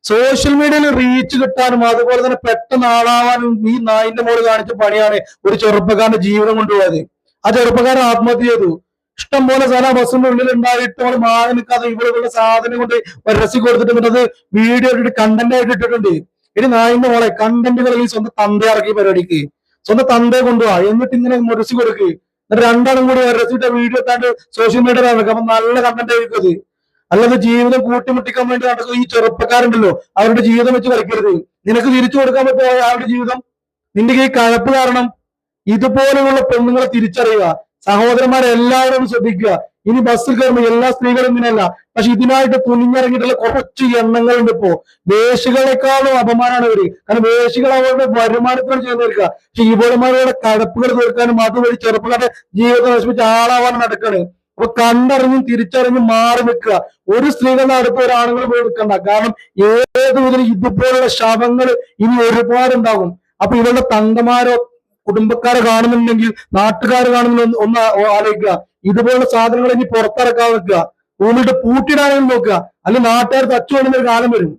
Social മീഡിയയിൽ reach കിട്ടാനും അതുപോലെ തന്നെ പെട്ടെന്ന് ആളാവാനും ഈ നായിന്റെ മോള് കാണിച്ച പണിയാണ് ഒരു ചെറുപ്പക്കാരന്റെ ജീവിതം കൊണ്ടുപോയത്. ആ ചെറുപ്പക്കാരൻ ആത്മഹത്യ ചെയ്തു. ഇഷ്ടം പോലെ സാധനം ബസ്സിന്റെ ഉള്ളിൽ ഉണ്ടായിട്ട് അവൾ മാറി നിൽക്കാതെ ഇവിടെയുള്ള സാധനം കൊണ്ട് രസി കൊടുത്തിട്ട് അത് വീഡിയോ ഇട്ടിട്ട് കണ്ടന്റ് ആയിട്ട് ഇട്ടിട്ടുണ്ട്. ഇനി നായിന്റെ മോളെ കണ്ടന്റുകളിൽ സ്വന്തം തന്ത ഇറക്കി പരിപാടിക്ക് സ്വന്തം തന്തയെ കൊണ്ടുപോവാ, എന്നിട്ട് ഇങ്ങനെ മുരസി കൊടുക്ക്, എന്നിട്ട് രണ്ടാളും കൂടി രസിട്ട വീഡിയോ താണ്ട് സോഷ്യൽ മീഡിയയിൽ ഇറക്കുക. അപ്പൊ നല്ല കണ്ടന്റ് ആയിരിക്കും അത്. അല്ലാതെ ജീവിതം കൂട്ടിമുട്ടിക്കാൻ വേണ്ടി നടക്കുന്ന ഈ ചെറുപ്പക്കാരുണ്ടല്ലോ, അവരുടെ ജീവിതം വെച്ച് കളിക്കരുത്. നിനക്ക് തിരിച്ചു കൊടുക്കാൻ പറ്റുമോ അവരുടെ ജീവിതം? നിന്റെ ഈ കഴപ്പ് കാരണം ഇതുപോലെയുള്ള പെണ്ണുങ്ങളെ തിരിച്ചറിയുക. സഹോദരന്മാരെല്ലാവരും ശ്രദ്ധിക്കുക. ഇനി ബസ്സിൽ കയറുമ്പോൾ എല്ലാ സ്ത്രീകളും ഇങ്ങനെയല്ല, പക്ഷെ ഇതിനായിട്ട് തുനിഞ്ഞിറങ്ങിയിട്ടുള്ള കുറച്ച് എണ്ണങ്ങളുണ്ട്. ഇപ്പോ വേശികളെക്കാളും അപമാനമാണ് ഇവര്. കാരണം വേശികൾ അവരുടെ വരുമാനത്തിനാണ് ചെയ്യുന്നവർക്ക്. പക്ഷെ ഇവളുമാരുടെ കടപ്പുകൾ തീർക്കാനും അതുവഴി ചെറുപ്പക്കാരുടെ ജീവിതം നശിപ്പിച്ച് ആളാവാൻ നടക്കാണ്. അപ്പൊ കണ്ടറിഞ്ഞും തിരിച്ചറിഞ്ഞും മാറി നിൽക്കുക. ഒരു സ്ത്രീകളുടെ അടുത്ത് ഒരാണുങ്ങൾ പോയി നിൽക്കണ്ട. കാരണം ഏത് മുതൽ ഇതുപോലുള്ള ശവങ്ങൾ ഇനി ഒരുപാടുണ്ടാകും. അപ്പൊ ഇവരുടെ തന്തമാരോ കുടുംബക്കാരെ കാണുന്നുണ്ടെങ്കിൽ, നാട്ടുകാർ കാണുന്നുണ്ടെങ്കിൽ ഒന്ന് ആലോചിക്കുക. ഇതുപോലുള്ള സാധനങ്ങൾ ഇനി പുറത്തിറക്കാൻ വെക്കുക. ഭൂമിയിട്ട് പൂട്ടിയിടാനും നോക്കുക. അല്ലെങ്കിൽ നാട്ടുകാർ തച്ചു കൊണ്ടുന്ന ഒരു കാലം വരും.